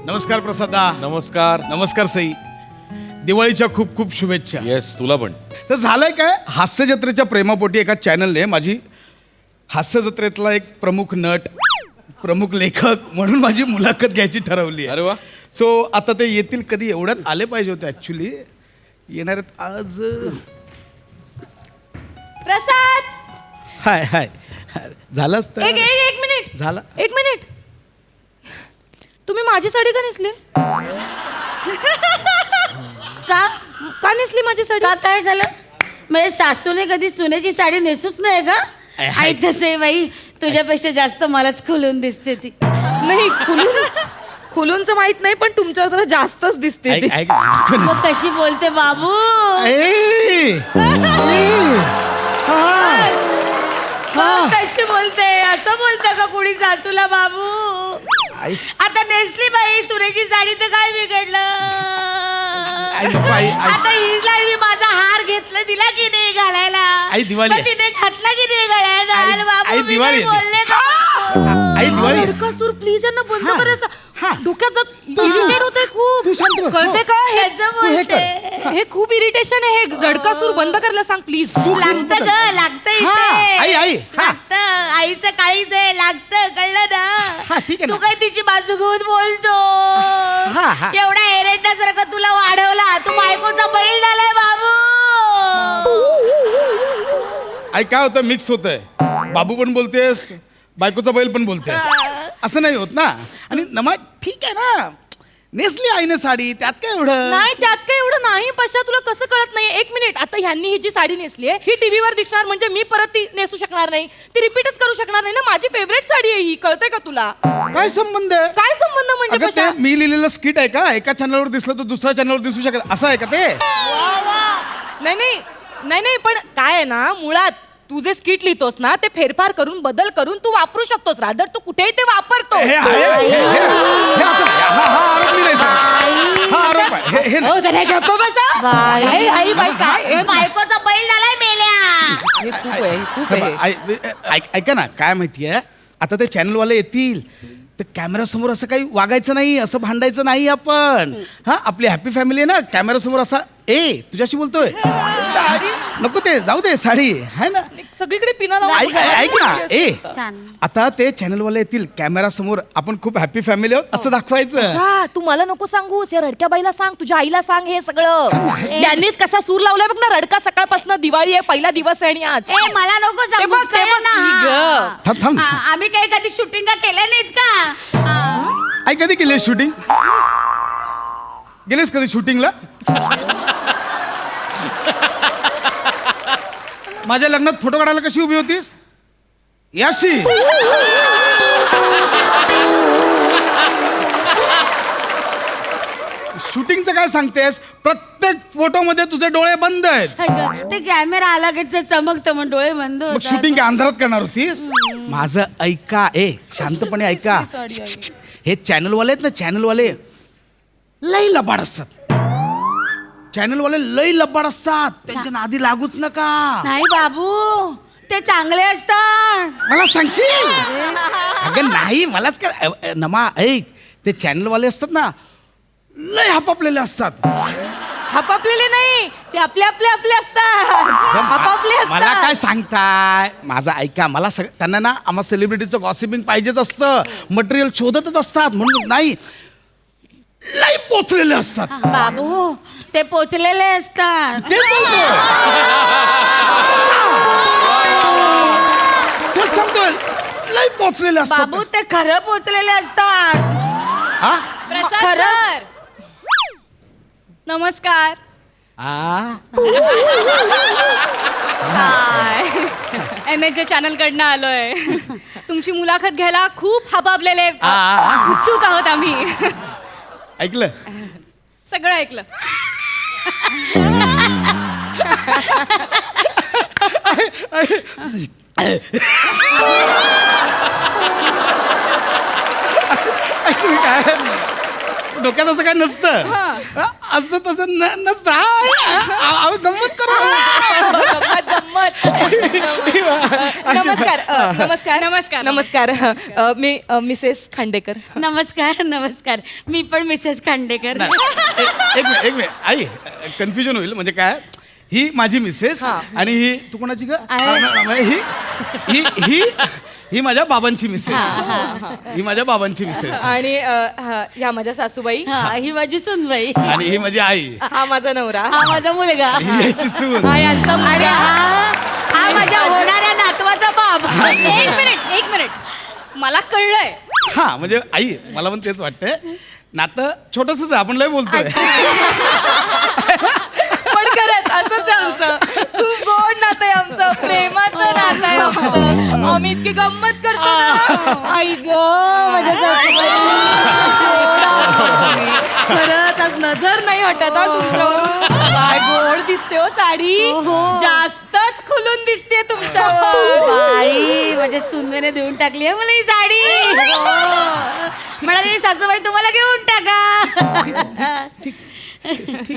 नमस्कार प्रसादा. नमस्कार. नमस्कार सई. दिवाळीच्या खूप खूप शुभेच्छा. येस तुला पण. तर झालंय काय, हास्य जत्रेच्या प्रेमापोटी एका चॅनलने माझी हास्य जत्रेतला एक प्रमुख नट, प्रमुख लेखक म्हणून माझी मुलाखत घ्यायची ठरवली आहे. अरे वा. सो आता ते येतील कधी, एवढ्यात आले पाहिजे होते ऍक्च्युली. येणार आहेत आज. प्रसाद हाय हाय. झालं असतं. एक मिनिट झालं. एक मिनिट. तुम्ही माझी साडी का नेसली? का का नेसली माझी साडी? का काय झालं? म्हणजे सासूने कधी सुनेची साडी नेसूच नाही का? आई तसे बाई तुझ्यापेक्षा जास्त मलाच खुलून दिसते ती. नाही, खुलूनच माहित नाही, पण तुमच्यावर जरा जास्तच दिसते ऐक ती. ऐक. मग कशी बोलते बाबू? कशी बोलते? असं बोलतं का कुणी सासूला बाबू? आता नेसली बाई सुनेची साडी तर काय बिघडलं? आता हिला मी माझा हार घेतला दिला की नाही घालायला? आई दिवाळी आहे. मग तिने घातला की नाही गळ्यात? बाबू आई मी दिवाळी नाही आहे. बोलले का? आई दिवाळी. सूर प्लीज यांना बंद हा. करायचं. हा. डोक्यात इरिटेट होतंय खूप. तू शांत बस. कळते का हे? असं तू हे बोलते. हे खूप इरिटेशन आहे. हे रडकासूर बंद करायला सांग प्लीज. लागतं ग, लागतं हा, आई, आई, इथे. हा. लागतं, आईचं काळीच आहे, लागतं, कळलं हा, ना? ठीक आहे ना. तू काय तिची बाजू घेऊन बोलतो? हा, हा. एवढा एरंडासारखं तुला वाढवला, तू बायकोचा बैल झालाय बाबू. आई काय होतं, मिक्स होतंय. बाबू पण बोलतेस, बायकोचा बैल पण बोलतेस. असं नाही होत ना. आणि नमा ठीक आहे ना, नेसली आईने साडी, त्यात काय एवढं. नाही, त्यात काय एवढं नाही. पशा तुला कसं कळत नाही? एक मिनिट. आता ह्यांनी ही जी साडी नेसली आहे ही टीव्हीवर दिसणार, म्हणजे मी परत ती नेसू शकणार नाही, ती रिपीटच करू शकणार नाही ना. माझी फेवरेट साडी आहे ही, कळतंय का तुला? काय संबंध आहे? काय संबंध म्हणजे अगं, पशा? ते मी लिहिलेलं स्किट आहे का? एका चॅनलवर दिसलं तर दुसऱ्या चॅनलवर दिसू शकत, असं आहे का ते? नाही नाही नाही नाही, पण काय आहे ना, मुळात तू जे स्किट लिहितोस ना ते फेरफार करून बदल करून तू वापरू शकतोस. रादर तू कुठेही ते वापरतो. हे आहे, हे असं नाही. हा आरोप मी नाही सांगत. हा आरोप आहे. हे नाही. हो, जरा गप्प बसा. आई बाई काय हे बायकोचा बैल झालाय मेल्या. खूप आहे, खूप हे आहे. बघ, ऐका ना, काय माहितीये, आता ते चॅनलवाले येतील तर कॅमेरा समोर असं काही वागायचं नाही, असं भांडायचं नाही आपण. हा, आपली हॅपी फॅमिली आहे ना, कॅमेरा समोर असा तुझ्याशी बोलतोय. साडी नको ते, जाऊ दे, साडी आहे ना. सगळीकडे पिना ऐक ना, छान. आता ते चॅनलवाले येतील, कॅमेरा समोर आपण खूप हॅपी फॅमिली आहोत असं दाखवायचं. अच्छा, तू मला नको सांगूस. या रडक्या बाईला सांग, तुझ्या आईला सांग हे सगळं. त्यांनीच कसा सूर लावलाय बघ ना. रडका सकाळपासून दिवाळी आहे, पहिला दिवस आहे आणि आज. ए मला नको ते सांगू, बघ, ते कळलं बघ, ना? ही ग. थांब थांब. आम्ही काही कधी शूटिंग केल्या नाहीत का? आई कधी केली शूटिंग? गेलीस कधी शूटिंगला? माझ्या लग्नात फोटो काढायला कशी उभी होतीस? याशी. शूटिंगचं काय सांगतेस? प्रत्येक फोटो मध्ये तुझे डोळे बंद आहेत. ते कॅमेरा आला की ते चमकतं मग डोळे बंद मग होतात. शूटिंग काय अंधारात करणार होतीस? माझं ऐका, शांतपणे ऐका. हे चॅनलवाले आहेत ना, चॅनलवाले लई लबाड असतात. चॅनलवाले लई लबाड असतात, त्यांच्या नादी लागूच नका. नाही बाबू, ते चांगले असतात. मला सांगशील? अगं नाही, मलाच काय नमा, ऐक, ते चॅनलवाले असतात ना, लय हापापलेले असतात. हपापलेले नाही, ते आपले असतात. आपापले मला काय असतात. सांगताय? माझं ऐका, मला त्यांना ना आम्हा सेलिब्रिटीचं गॉसिपिंग पाहिजेच असतं, मटेरियल शोधतच असतात. म्हणून नाही, लय पोचलेले असतात. बाबू ते पोचलेले असतात. तेच बोलतोय. तेच सांगतोय, लय पोचलेले असतात. बाबू ते खरं पोचलेले असतात. हा? प्रसाद खरं. सर, नमस्कार. MHJ चॅनल कडनं आलोय. तुमची मुलाखत घ्यायला खूप हपापलेले उत्सुक आहोत आम्ही. ऐकलं? सगळं ऐकलं. ऐकलं काय? डोक्यात असं काय नसतं. असं तसं नसतं. गंमत करा. गंमत शपथ. नमस्कार नमस्कार नमस्कार. नमस्कार. मी मिसेस खांडेकर. नमस्कार नमस्कार. मी पण मिसेस खांडेकर. एक मिनिट आई, कन्फ्युजन होईल. म्हणजे काय, ही माझी मिसेस हा. आणि ही तू कोणाची ग? आहे. ही ही ही ही माझ्या बाबांची मिसेस. ही माझ्या बाबांची मिसेस आणि ह्या माझ्या सासूबाई. हा, ही माझी सुनबाई. आणि ही माझी आई. हा माझा नवरा. हा माझा मुलगा. ही याची सून. हा यांचा आणि मुलगा. हा माझ्या होणाऱ्या नातवाचा बाप. एक मिनिट मला कळलंय. हा म्हणजे आई, मला पण तेच वाटतंय. नातं छोटंसंच आहे, आपण लय बोलतोय. पण खरंच असंच आहे आमचं. खूप गोड नातं आहे आमचं, प्रेमाचं नातं आहे आमचं. आम्ही इतकी गंमत करतो ना. आई ग माझ्या सासूबाई. खरंच आज नजर नाही हटत हा तुमच्यावर. काय गोड दिसते हो साडी. जास्तच खुलून दिसते तुमच्यावर. बाई माझ्या सुंदरने देऊन टाकली आहे मला ही साडी. म्हणाली सासूबाई तुम्हाला घेऊन टाका. ठीक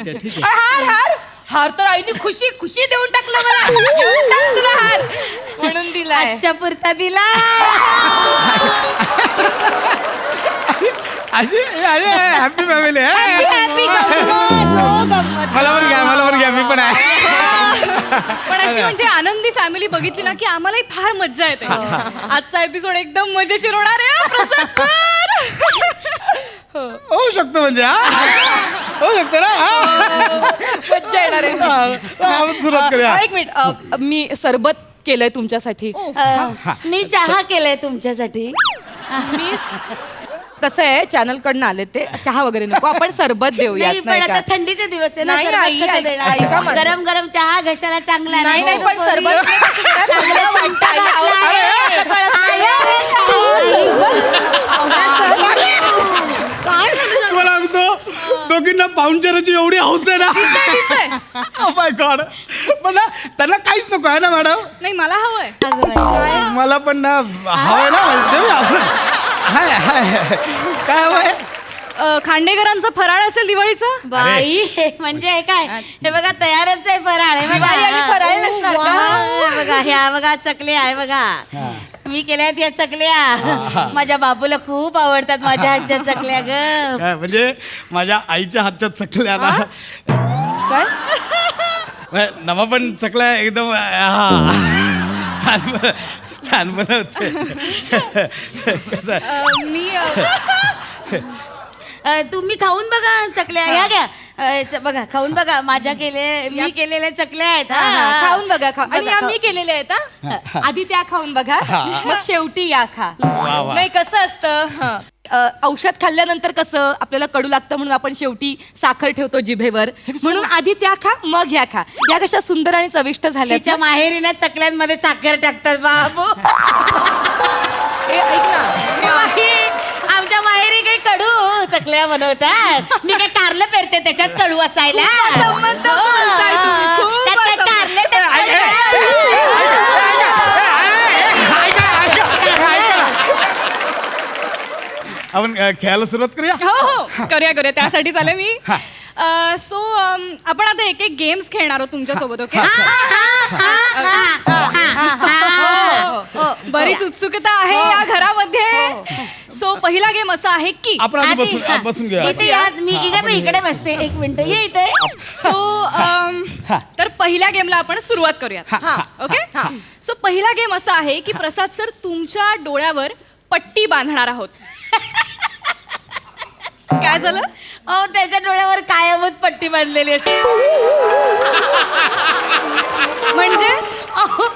आहे. हार हार हार तर आईने खुशी खुशी देऊन टाकलं मला. घेऊन टाक तुला हार म्हणून दिलाय. आजच्या पुरता दिला. अशी हॅपी फॅमिली आहे. हॅपी गंमत. मला पण घ्या मी पण आहे. पण अशी म्हणजे आनंदी फॅमिली बघितली ना की आम्हालाही फार मज्जा येते. आजचा एपिसोड एकदम मजेशीर होणार आहे प्रसाद सर. होऊ शकतो म्हणजे. होऊ शकतो ना. मज्जा येणार आहे. आपण सुरुवात करूया. एक मिनिट, मी सरबत केलंय तुमच्यासाठी. मी चहा केलाय तुमच्यासाठी. मी कसं आहे, चॅनल कडनं आले ते, चहा वगैरे नको, आपण सरबत देऊयात. नाही पण नाही आता का? थंडीचे दिवस आहे ना. नाही, सरबत आई, कसं आई, देणार? ऐका माझं. गरम गरम चहा घशाला चांगला आहे. नाही पण सरबत चांगलं सांगता तुम्हाला सांगतो, दोघींना पाहुणचाराची एवढी हौस आहे ना. Oh my God. पण ना त्यांना काहीच नको आहे ना मॅडम. नाही मला हवंय. मला पण ना हवंय ना. देऊया आपण. हाय काय हवंय? खांडेकरांचं फराळ असेल दिवाळीचं. बाई हे म्हणजे हे काय, हे बघा तयारच आहे फराळ. हे बघा बाई, आणि फराळ नसणार का? हे बघा, ह्या बघा चकल्या आहे बघा. मी केल्यात या चकल्या. माझ्या बाबूला खूप आवडतात माझ्या हातच्या चकल्या ग. काय म्हणजे माझ्या आईच्या हातच्या चकल्या ना. काय नमा पण चकल्या एकदम छान बनवते. कसं आहे? मी तुम्ही खाऊन बघा चकल्या. ह्या घ्या. बघा खाऊन बघा. मी केलेल्या चकल्या आहेत. खाऊन बघा. आणि बघा, आम्ही केलेले आहेत हा. आधी त्या खाऊन बघा, मग शेवटी या खा. वा. नाही कसं असतं, औषध खाल्ल्यानंतर कसं आपल्याला कडू लागतं म्हणून आपण शेवटी साखर ठेवतो जिभेवर. म्हणून आधी त्या खा मग ह्या खा. या कशा सुंदर आणि चविष्ट झाल्या. तिच्या माहेरीने चकल्यांमध्ये साखर टाकतात बाबू. ऐक ना, आमच्या माहेरी काही कडू चकल्या बनवतात. मी काय कारलं पेरते त्याच्यात कडू असायला. संबंध बोलताय तुम्ही, खूप त्यात काय असं- कारले टाकतात. आपण खेळायला सुरुवात करूया. हो करूया त्यासाठी चालेल मी. सो आपण आता एक एक गेम्स खेळणार आहोत तुमच्या सोबत. ओके. बरीच उत्सुकता आहे या घरामध्ये. सो पहिला गेम असा आहे की आपण आधी बसून घेऊया. इथे या. मी इकडे बसते. एक मिनिट ये इथे. सो तर पहिल्या गेमला आपण सुरुवात करूया. ओके. सो पहिला गेम असा आहे की प्रसाद सर तुमच्या डोळ्यावर पट्टी बांधणार आहोत. काय झालं? अहो त्याच्या डोळ्यावर कायमच पट्टी बांधलेली असते. म्हणजे अहो,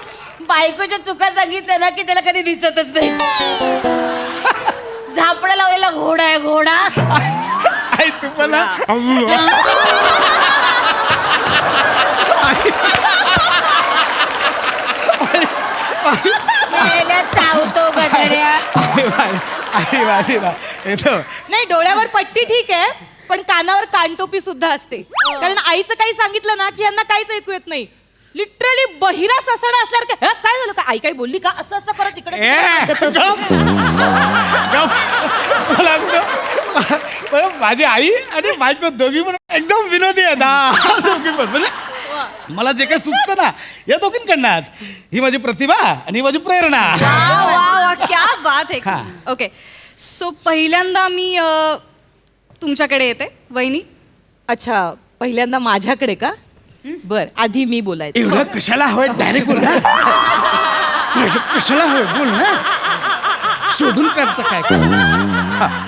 बायकोच्या चुका सांगितल्या ना की त्याला कधी दिसतच नाही. झापडा लावलेला घोडा आहे घोडा. आई तुम्हाला चावतो गधड्या. नाही डोळ्यावर पट्टी ठीक आहे, पण कानावर कानटोपी सुद्धा असते. कारण आईचं काही सांगितलं ना की यांना काहीच ऐकू येत नाही. लिटरली बहिरा ससाडा असल्यावर काय झालं का, आई काही बोलली का, असं असं करत इकडे माझी आई आणि बायको दोघी पण एकदम विनोदी आहेत. म्हणजे मला जे काही सुचतं ना या दोघींकडनंच. ही माझी प्रतिभा आणि ही माझी प्रेरणा. वा वा वा क्या बात हा. आहे. ओके सो पहिल्यांदा मी तुमच्याकडे येते वहिनी. अच्छा पहिल्यांदा माझ्याकडे का बर आधी मी बोलायचं. एवढं कशाला हवंय डायरेक्ट बोल ना. कशाला हवंय बोल ना. शोधून काढतं काय.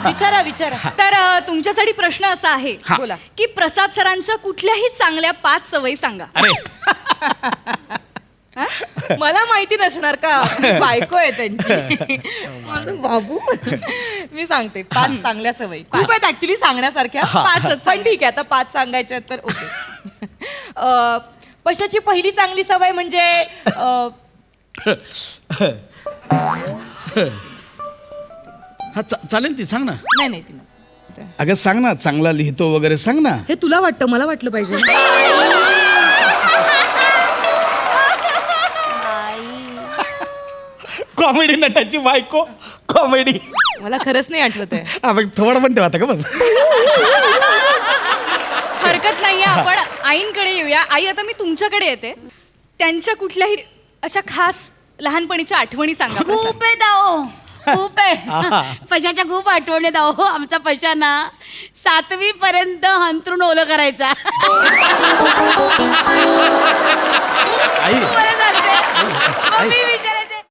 विचारा विचारा. तर तुमच्यासाठी प्रश्न असा आहे हा. बोला. की प्रसाद सरांच्या कुठल्याही चांगल्या 5 सवयी सांगा. अरे मला माहिती नसणार का बायको आहे त्यांची. माझं बाबू मी सांगते 5 चांगल्या सवयी खूप आहेत ऍक्च्युली सांगण्यासारख्या. 5च पण ठीक आहे आता 5 सांगायच्या तर ओके. पशाची पहिली चांगली सवय म्हणजे हा चालेल ती सांग ना. नाही नाही ती अगं सांग ना चांगला लिहितो वगैरे सांग ना. हे तुला वाटतं मला वाटलं पाहिजे. कॉमेडी नटाची बायको कॉमेडी. मला खरंच नाही आठवत आहे. मग थोडं पण ठेवा का बस. हरकत नाहीये आपण आईंकडे येऊया. आई आता मी तुमच्याकडे येते. त्यांच्या कुठल्याही अशा खास लहानपणीच्या आठवणी सांगा प्रसाद. खूप आहे दाओ खूप आहे. पशाच्या खूप आठवणी दाओ. आमचा पशा ना 7वी पर्यंत हंतरून ओलं करायचा. आई मला सांगते, मग मी